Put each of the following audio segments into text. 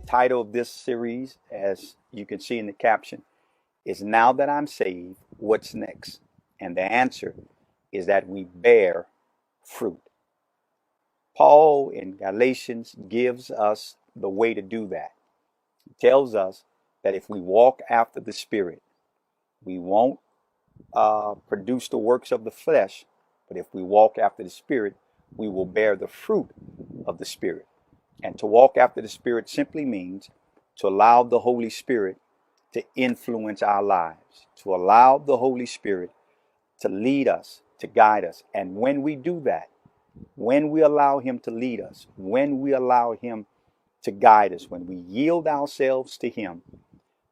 Title of this series, as you can see in the caption, is Now That I'm Saved, What's Next? And the answer is that we bear fruit. Paul in Galatians gives us the way to do that. He tells us that if we walk after the Spirit, we won't produce the works of the flesh, but if we walk after the Spirit, we will bear the fruit of the Spirit. And to walk after the Spirit simply means to allow the Holy Spirit to influence our lives, to allow the Holy Spirit to lead us, to guide us. And when we do that, when we allow Him to lead us, when we allow Him to guide us, when we yield ourselves to Him,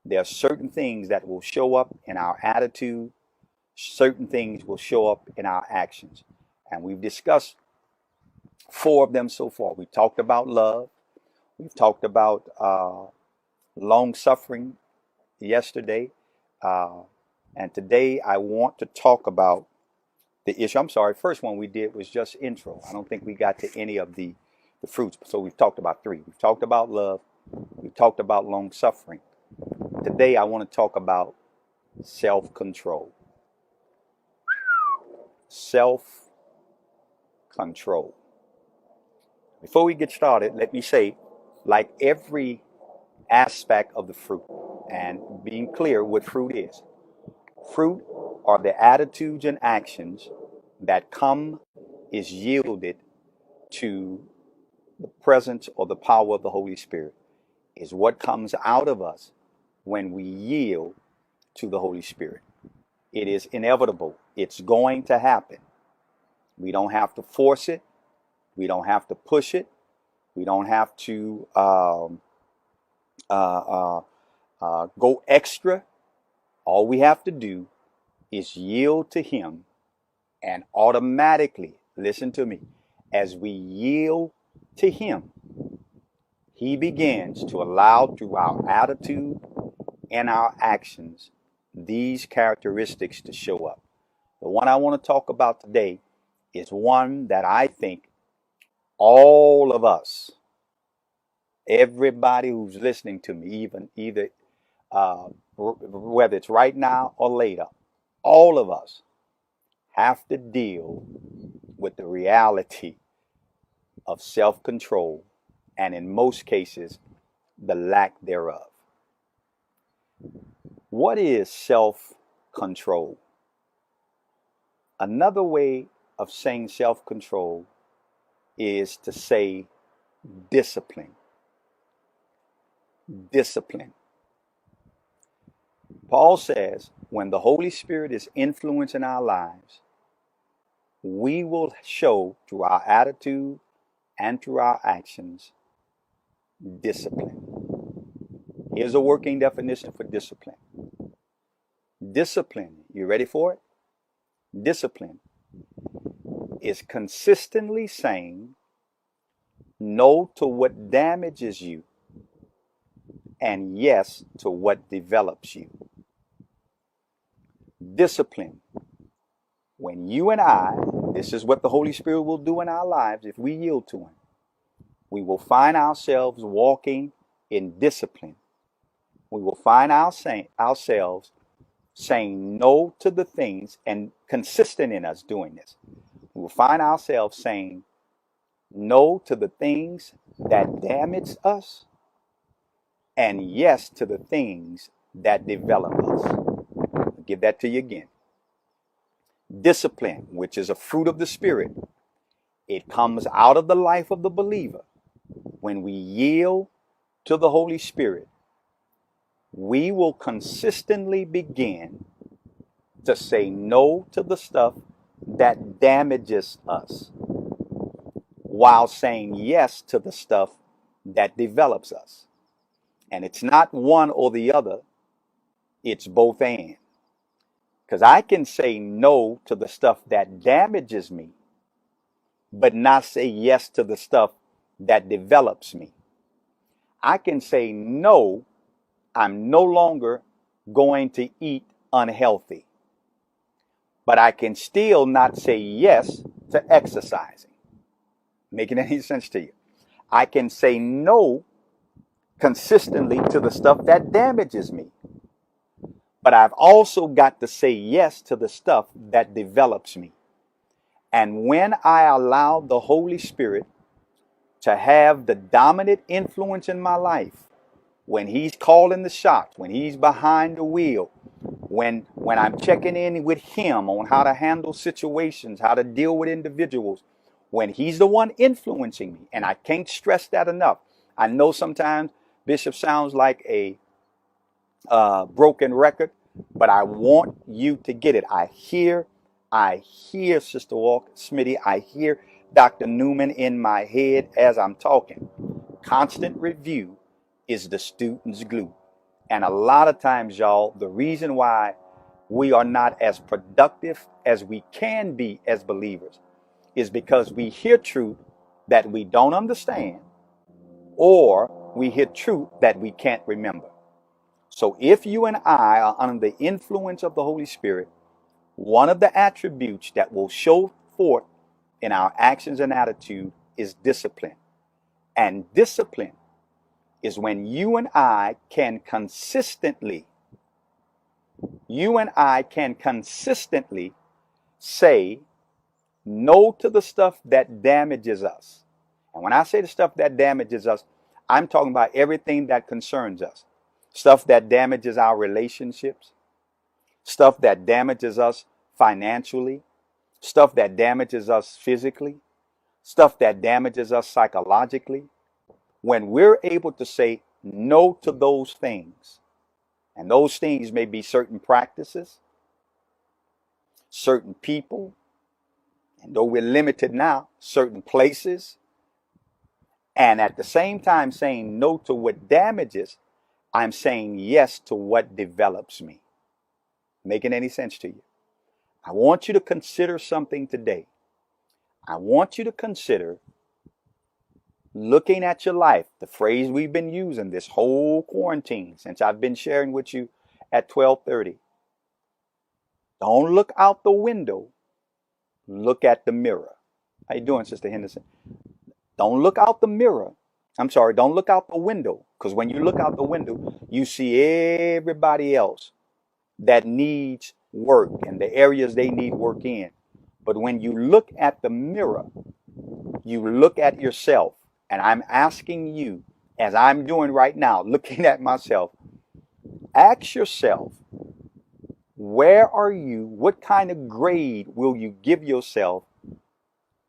there are certain things that will show up in our attitude, certain things will show up in our actions. And we've discussed 4 of them so far. We talked about love. We've talked about long suffering yesterday. And today I want to talk about the issue. I'm sorry, first one we did was just intro. I don't think we got to any of the fruits. So we've talked about 3. We've talked about love. We've talked about long suffering. Today I want to talk about self-control. Self-control. Before we get started, let me say, like every aspect of the fruit, and being clear what fruit is. Fruit are the attitudes and actions that is yielded to the presence or the power of the Holy Spirit, is what comes out of us when we yield to the Holy Spirit. It is inevitable. It's going to happen. We don't have to force it. We don't have to push it. We don't have to go extra. All we have to do is yield to Him, and automatically, listen to me, as we yield to Him, He begins to allow through our attitude and our actions these characteristics to show up. The one I want to talk about today is one that I think all of us, everybody who's listening to me, either whether it's right now or later, all of us have to deal with the reality of self-control, and in most cases, the lack thereof. What is self-control? Another way of saying self-control is to say discipline. Discipline. Paul says when the Holy Spirit is influencing our lives, we will show through our attitude and through our actions discipline. Here's a working definition for discipline. Discipline, you ready for it? Discipline is consistently saying no to what damages you and yes to what develops you. Discipline. When you and I, this is what the Holy Spirit will do in our lives if we yield to Him. We will find ourselves walking in discipline. We will find ourselves saying no to the things, and consistent in us doing this. We will find ourselves saying no to the things that damage us and yes to the things that develop us. I'll give that to you again. Discipline, which is a fruit of the Spirit, it comes out of the life of the believer. When we yield to the Holy Spirit, we will consistently begin to say no to the stuff that damages us while saying yes to the stuff that develops us. And it's not one or the other, it's both and. Because I can say no to the stuff that damages me, but not say yes to the stuff that develops me. I can say no, I'm no longer going to eat unhealthy, but I can still not say yes to exercising. Making any sense to you? I can say no consistently to the stuff that damages me, but I've also got to say yes to the stuff that develops me. And when I allow the Holy Spirit to have the dominant influence in my life, when he's calling the shots, when he's behind the wheel, when I'm checking in with him on how to handle situations, how to deal with individuals, when he's the one influencing me, and I can't stress that enough. I know sometimes Bishop sounds like a broken record, but I want you to get it. I hear Sister Walker, Smitty, I hear Dr. Newman in my head as I'm talking. Constant review is the student's glue. And a lot of times, y'all, the reason why we are not as productive as we can be as believers is because we hear truth that we don't understand, or we hear truth that we can't remember. So if you and I are under the influence of the Holy Spirit, one of the attributes that will show forth in our actions and attitude is discipline. And discipline is when you and I can consistently say no to the stuff that damages us. And when I say the stuff that damages us, I'm talking about everything that concerns us. Stuff that damages our relationships, stuff that damages us financially, stuff that damages us physically, stuff that damages us psychologically. When we're able to say no to those things, and those things may be certain practices, certain people, and though we're limited now, certain places, and at the same time saying no to what damages, I'm saying yes to what develops me. Making any sense to you? I want you to consider something today. I want you to consider looking at your life, the phrase we've been using this whole quarantine since I've been sharing with you at 12:30. Don't look out the window, look at the mirror. How you doing, Sister Henderson? Don't look out the mirror. Don't look out the window, because when you look out the window, you see everybody else that needs work and the areas they need work in. But when you look at the mirror, you look at yourself. And I'm asking you, as I'm doing right now, looking at myself, ask yourself, where are you? What kind of grade will you give yourself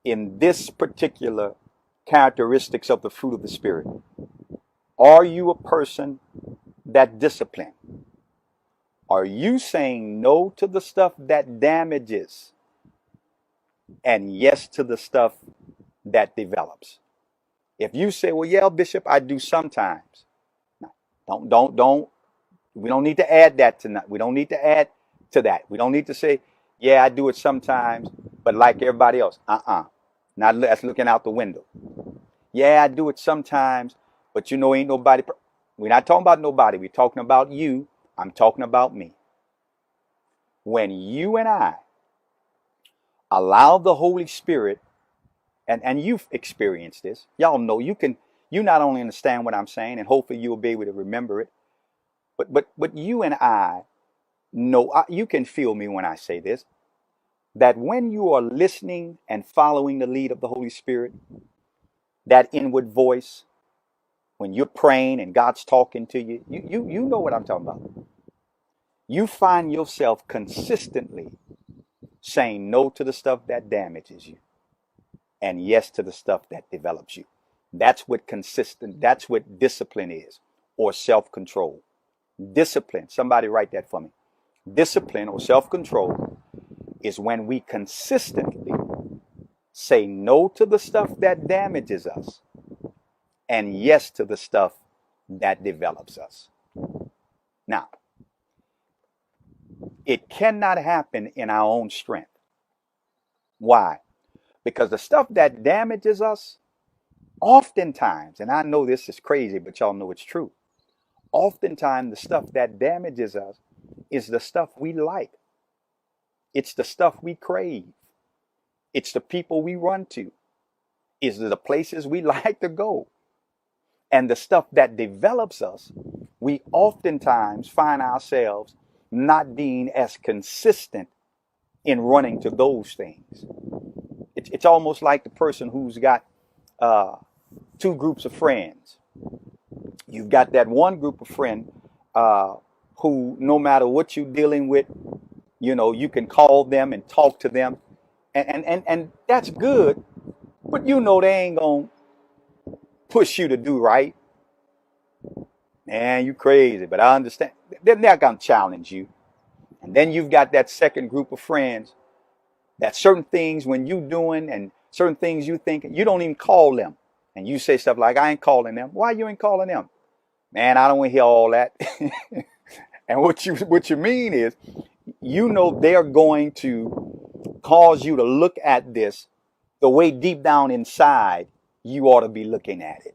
in this particular characteristics of the fruit of the Spirit? Are you a person that discipline? Are you saying no to the stuff that damages and yes to the stuff that develops? If you say, well, yeah, Bishop, I do sometimes. Don't. We don't need to add that tonight. We don't need to add to that. We don't need to say, yeah, I do it sometimes, but like everybody else. Now that's looking out the window. Yeah, I do it sometimes, but ain't nobody. We're not talking about nobody. We're talking about you. I'm talking about me. When you and I allow the Holy Spirit, and you've experienced this, y'all know you not only understand what I'm saying, and hopefully you'll be able to remember it, but you and I know, you can feel me when I say this, that when you are listening and following the lead of the Holy Spirit, that inward voice, when you're praying and God's talking to you, you know what I'm talking about. You find yourself consistently saying no to the stuff that damages you and yes to the stuff that develops you. That's what discipline is, or self-control. Discipline, somebody write that for me. Discipline or self-control is when we consistently say no to the stuff that damages us and yes to the stuff that develops us. Now, It cannot happen in our own strength. Why? Because the stuff that damages us, oftentimes, and I know this is crazy, but y'all know it's true. Oftentimes, the stuff that damages us is the stuff we like. It's the stuff we crave. It's the people we run to. It's the places we like to go. And the stuff that develops us, we oftentimes find ourselves not being as consistent in running to those things. It's almost like the person who's got two groups of friends. You've got that one group of friends who, no matter what you're dealing with, you can call them and talk to them. And that's good, but they ain't going to push you to do right. Man, you crazy, but I understand. They're not going to challenge you. And then you've got that second group of friends that certain things when you doing and certain things you thinking, you don't even call them. And you say stuff like, I ain't calling them. Why you ain't calling them? Man, I don't want to hear all that. And what you mean is, they're going to cause you to look at this the way deep down inside you ought to be looking at it.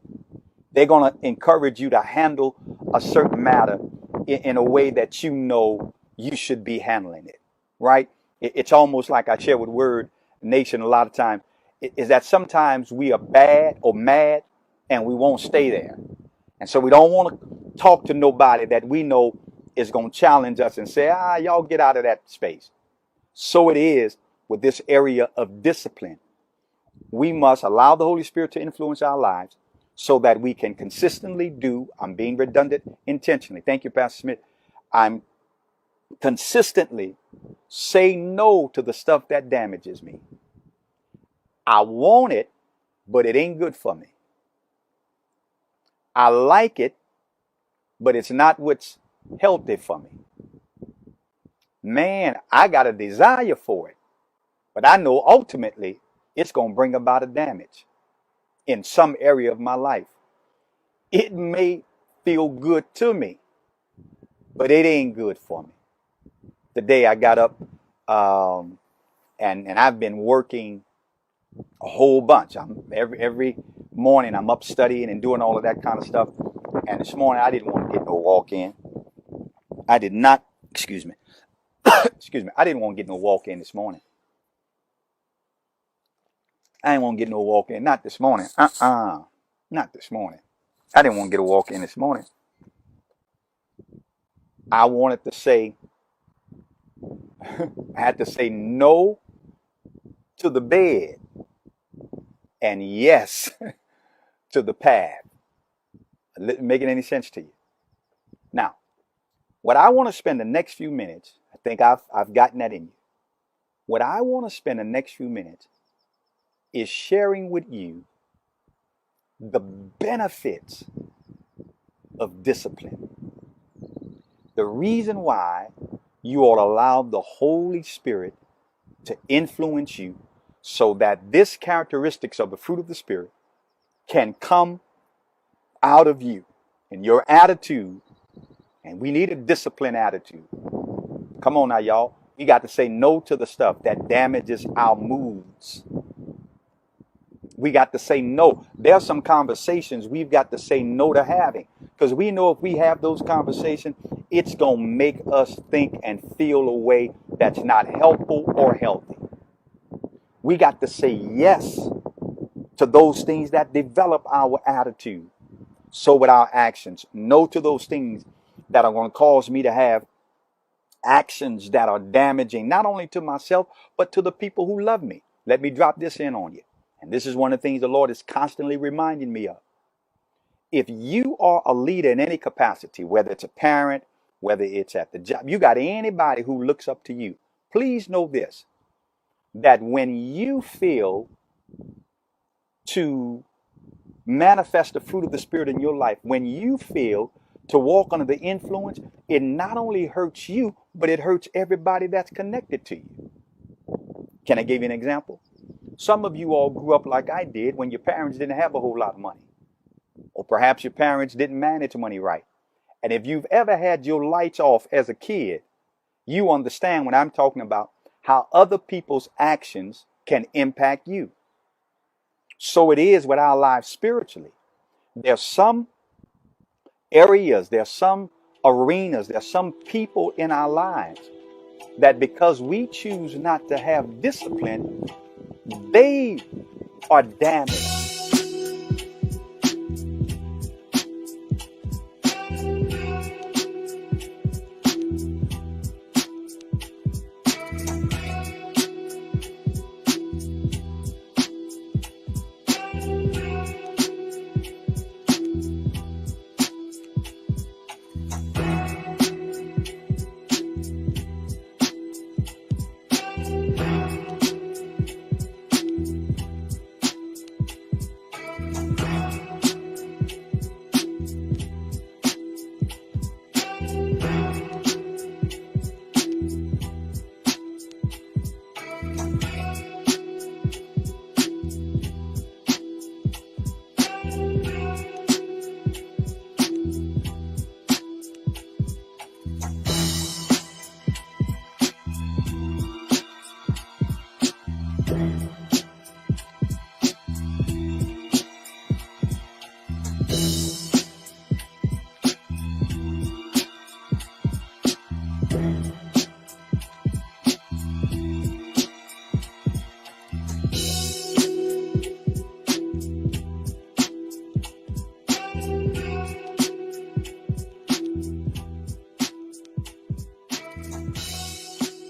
They're going to encourage you to handle a certain matter in a way that you should be handling it, right? It's almost like I share with Word Nation a lot of times, is that sometimes we are bad or mad and we won't stay there. And so we don't want to talk to nobody that we know is going to challenge us and say, y'all get out of that space. So it is with this area of discipline. We must allow the Holy Spirit to influence our lives so that we can consistently do, I'm being redundant intentionally. Thank you, Pastor Smith. I'm consistently say no to the stuff that damages me. I want it, but it ain't good for me. I like it, but it's not what's healthy for me. Man, I got a desire for it, but I know ultimately it's going to bring about a damage in some area of my life. It may feel good to me, but it ain't good for me. Today I got up and I've been working a whole bunch. Every morning I'm up studying and doing all of that kind of stuff. And this morning I didn't want to get no walk in. I did not, excuse me, I didn't want to get no walk in this morning. I didn't want to get no walk in, not this morning. Not this morning. I didn't want to get a walk in this morning. I wanted to say, I had to say no to the bed and yes to the path. Making any sense to you? Now, what I want to spend the next few minutes, I think I've gotten that in you. What I want to spend the next few minutes is sharing with you the benefits of discipline. The reason why you ought to allow the Holy Spirit to influence you so that this characteristics of the fruit of the Spirit can come out of you and your attitude. And we need a disciplined attitude. Come on now, y'all. We got to say no to the stuff that damages our moods. We got to say no. There are some conversations we've got to say no to having, because we know if we have those conversations, it's going to make us think and feel a way that's not helpful or healthy. We got to say yes to those things that develop our attitude. So with our actions, no to those things that are going to cause me to have actions that are damaging, not only to myself, but to the people who love me. Let me drop this in on you. And this is one of the things the Lord is constantly reminding me of. If you are a leader in any capacity, whether it's a parent, whether it's at the job, you got anybody who looks up to you, please know this, that when you feel to manifest the fruit of the Spirit in your life, when you feel to walk under the influence, it not only hurts you, but it hurts everybody that's connected to you. Can I give you an example? Some of you all grew up like I did when your parents didn't have a whole lot of money. Or perhaps your parents didn't manage money right. And if you've ever had your lights off as a kid, You understand when I'm talking about how other people's actions can impact you. So it is with our lives spiritually. There's some areas, there's some arenas, there's some people in our lives that because we choose not to have discipline, they are damaged.